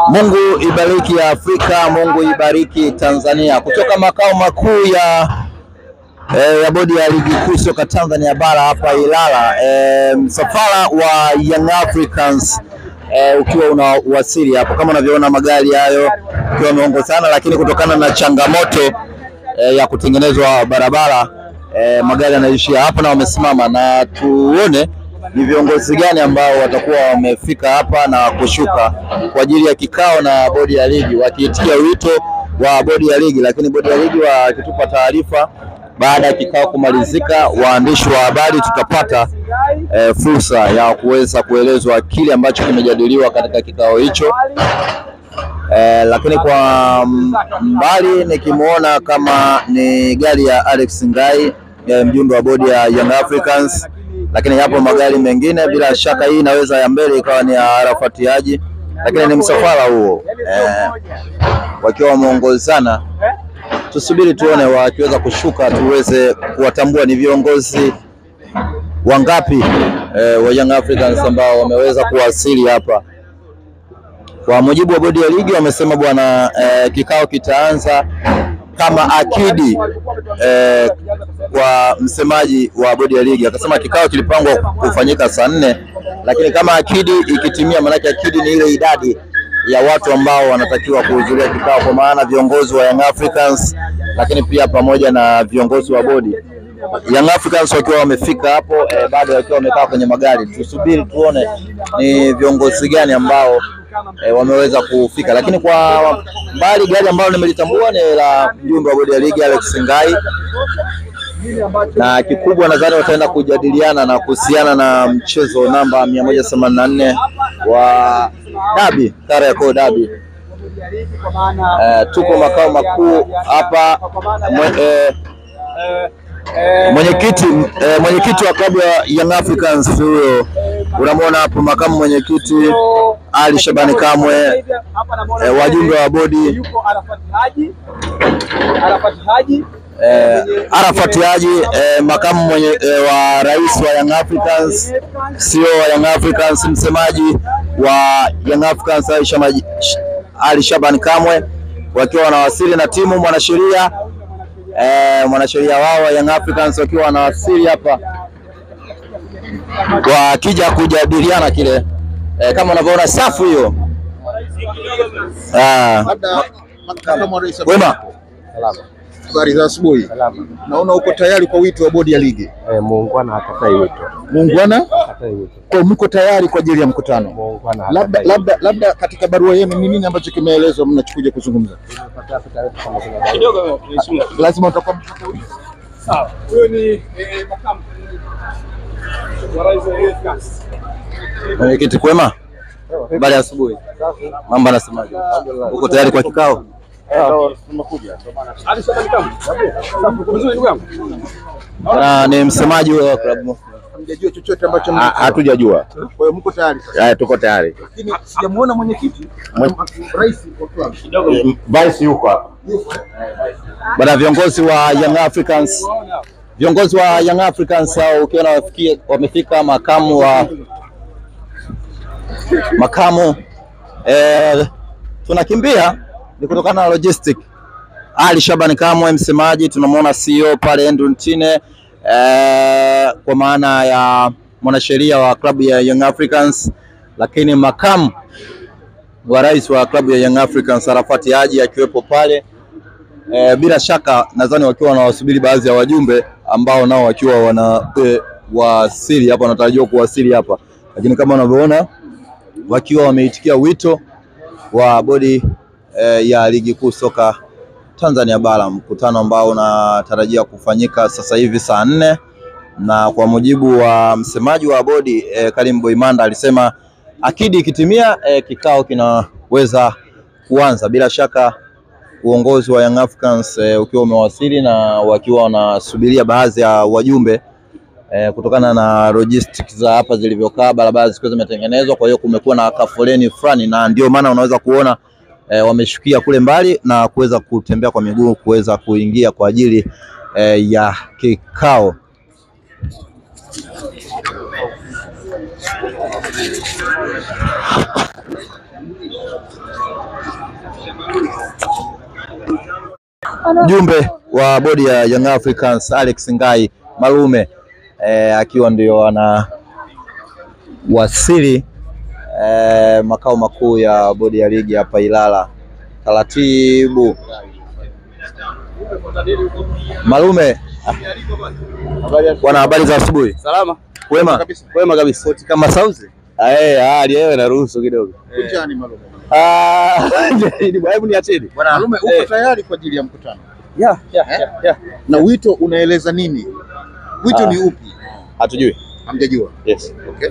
Mungu ibariki Afrika, Mungu ibariki Tanzania. Kutoka makao makuu ya bodi ya ligi kuu soka Tanzania bara hapa Ilala, msafara wa Young Africans ukiwa unawasili hapo, kama unavyoona magari hayo ukiwa wameongozana, lakini kutokana na changamoto ya kutengenezwa barabara magari yanaishia hapa na wamesimama, na tuone ni viongozi gani ambao watakuwa wamefika hapa na kushuka kwa ajili ya kikao na bodi ya ligi, wakiitikia wito wa bodi ya ligi. Lakini bodi ya ligi wakitupa taarifa baada ya kikao kumalizika, waandishi wa habari tutapata fursa ya kuweza kuelezwa kile ambacho kimejadiliwa katika kikao hicho. Lakini kwa mbali nikimuona kama ni gari ya Alex Ngai, mjumbe wa bodi ya Young Africans, lakini yapo magari mengine. Bila shaka hii inaweza ya mbele ikawa ni ya Arafat Haji, lakini ni msafara huo wakiwa wameongozana. Tusubiri tuone wakiweza kushuka tuweze kuwatambua ni viongozi wangapi wa Young Africans ambao wameweza kuwasili hapa. Kwa mujibu wa bodi ya ligi wamesema bwana, kikao kitaanza kama akidi kwa msemaji wa bodi ya ligi akasema kikao kilipangwa kufanyika saa 4, lakini kama akidi ikitimia, maana akidi ni ile idadi ya watu ambao wanatakiwa kuhudhuria kikao, kwa maana viongozi wa Young Africans, lakini pia pamoja na viongozi wa bodi. Young Africans wakiwa wamefika hapo bado wakiwa wamekaa kwenye magari. Tusubiri tuone ni viongozi gani ambao wameweza kufika, lakini kwa mbali gari ambalo nimelitambua ni la mjumbe wa bodi ya ligi Alex Ngai, na kikubwa nadhani wataenda kujadiliana na kuhusiana na mchezo namba 184 wa Dabi, Kariakoo Dabi. Tuko makao makuu hapa. Mwenyekiti wa klabu ya Young Africans huyo unamwona hapo, makamu mwenyekiti Ali Shabani Kamwe, wajumbe wa bodi Arafat Haji, makamu wa rais wa Young Africans, CEO wa Young Africans, msemaji wa Young Africans Ali Shabani Kamwe, wakiwa wanawasili na timu mwanasheria wao wa Young Africans wakiwa wanawasili hapa wakija kujadiliana kile kama unavyoona safu hiyo. Wema, habari za asubuhi. Naona uko tayari kwa wito wa bodi ya ligi. Muungwana akatai wito. Muungwana? Akatai wito. Kwa mko tayari kwa ajili ya mkutano? Muungwana. Labda katika barua yenu ni nini ambacho kimeelezwa mnachokuja kuzungumza? Kidogo lazima utakuwa sawa. Huyo ni makamu wa rais wa Africans. Mwenyekiti kwema? Habari ya asubuhi. Mambo anasemaje? Uko tayari kwa kikao? Tumekuja. Ni msemaji wa klabu. Hamjajua chochote ambacho hatujajua. Kwa hiyo mko tayari? Tuko tayari. Lakini sijamuona mwenyekiti, rais wa klabu. Kidogo vice yuko hapa. Bwana, viongozi wa Young Africans hao ukiona wamefika, makamu tunakimbia ni kutokana na logistic. Ali Shabani Kamwe msemaji, tunamwona CEO pale Andrew Ntine, kwa maana ya mwanasheria wa klabu ya Young Africans, lakini makamu wa rais wa klabu ya Young Africans Arafat Haji akiwepo pale. Bila shaka nadhani wakiwa wanawasubiri baadhi ya wajumbe ambao nao wakiwa wasili hapa, wanatarajiwa kuwasili hapa, lakini kama unavyoona wakiwa wameitikia wito wa bodi ya ligi kuu soka Tanzania bara, mkutano ambao unatarajia kufanyika sasa hivi saa 4, na kwa mujibu wa msemaji wa bodi Karim Boimanda alisema akidi ikitimia kikao kinaweza kuanza. Bila shaka uongozi wa Young Africans ukiwa umewasili na wakiwa wanasubiria baadhi ya wajumbe kutokana na logistics za hapa zilivyokaa, barabara zikiwa zimetengenezwa, kwa hiyo kumekuwa na kafoleni fulani, na ndio maana unaweza kuona wameshukia kule mbali na kuweza kutembea kwa miguu kuweza kuingia kwa ajili ya kikao. Mjumbe wa bodi ya Young Africans Alex Ngai Malume akiwa ndio ana wasili makao makuu ya bodi ya ligi hapa Ilala. Taratibu Malume, bwana, habari za asubuhi? Salama. Kwema kabisa. Kwema kabisa. Koti kama sauzi? Hali yeye inaruhusu kidogo. Kunjani Malume. Hebu niacheni. Bwana Malume, uko tayari kwa ajili ya mkutano? Yeah. Na wito unaeleza nini? Wito ni upi? Hatujui. Hamjajua? Yes. Okay.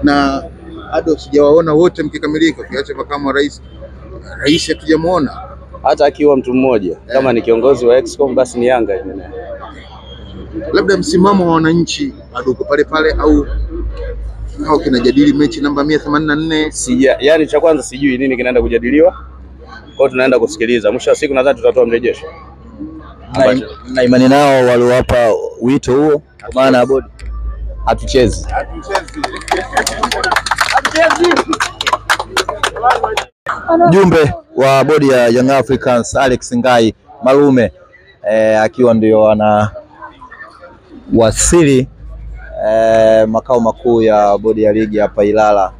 Na bado sijawaona wote mkikamilika, kiacha makamu wa rais. Rais hatujamuona. Hata akiwa mtu mmoja. Kama ni kiongozi wa Excom basi ni Yanga yenyewe. Labda msimamo wa wananchi bado uko pale pale au hao kinajadili mechi namba 184? Yaani cha kwanza sijui nini kinaenda kujadiliwa. Kwa hiyo tunaenda kusikiliza. Mwisho wa siku nadhani tutatoa mrejesho. Na imani nao waliowapa wito huo, kwa maana ya bodi hatuchezi. Mjumbe wa bodi ya Young Africans Alex Ngai Malume akiwa ndio ana wasili makao makuu ya bodi ya ligi hapa Ilala.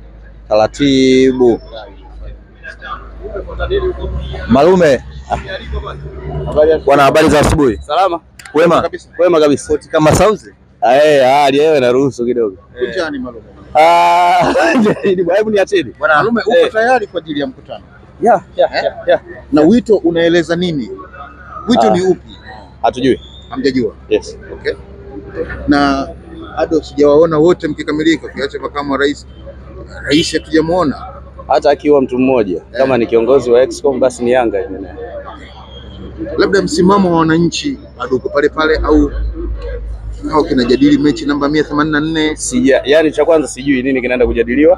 Taratibu Malume, bwana, habari za asubuhi? Salama. Kwema kabisa. Kwema kabisa. Koti kama sauzi? Hali yeye inaruhusu kidogo. Kunjani Malume. Hebu niacheni. Bwana Malume, uko tayari kwa ajili ya mkutano? Yeah. Na wito unaeleza nini? Wito ni upi? Hatujui. Hamjajua? Yes. Okay. Na bado sijawaona wote mkikamilika, kiacha makamu wa rais. Rais hatujamuona. Hata akiwa mtu mmoja. Kama ni kiongozi wa Excom basi ni Yanga yenyewe. Labda msimamo wa wananchi bado uko pale pale au hao kinajadili mechi namba 184? Yaani cha kwanza sijui nini kinaenda kujadiliwa.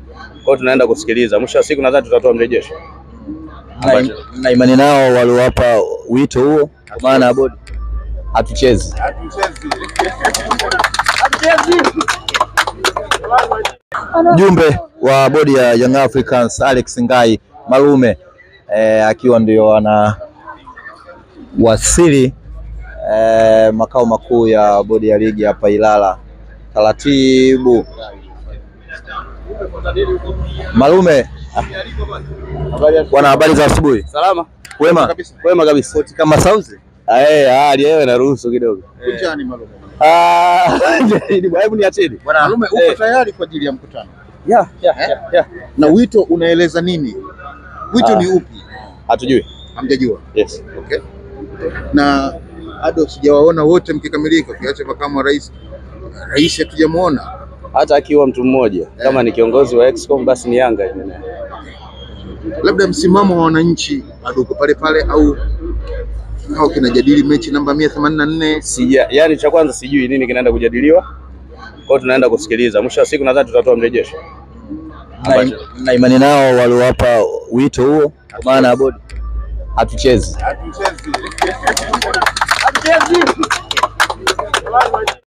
Kwa hiyo tunaenda kusikiliza. Mwisho wa siku nadhani tutatoa mrejesho. Na imani nao waliowapa wito huo, kwa maana ya bodi hatuchezi. Mjumbe wa bodi ya Young Africans Alex Ngai Malume akiwa ndio ana wasili makao makuu ya bodi ya ligi hapa Ilala. Taratibu Malume, bwana, habari za asubuhi? Salama. Kwema kabisa. Kwema kabisa. Koti kama sauzi? Hali yeye inaruhusu kidogo. Kunjani Malume. Hebu niacheni. Bwana Malume, uko tayari kwa ajili ya mkutano? Yeah. Na wito unaeleza nini? Wito ni upi? Hatujui. Hamjajua? Yes. Okay. Na bado sijawaona wote mkikamilika, kiacha makamu wa rais. Rais hatujamuona. Hata akiwa mtu mmoja. Kama ni kiongozi wa Excom basi ni Yanga yenyewe. Labda msimamo wa wananchi bado uko pale pale au hao kinajadili mechi namba 184? Yaani cha kwanza sijui nini kinaenda kujadiliwa. Kwa hiyo tunaenda kusikiliza. Mwisho wa siku nadhani tutatoa mrejesho. Na imani nao waliowapa wito huo, kwa maana ya bodi hatuchezi.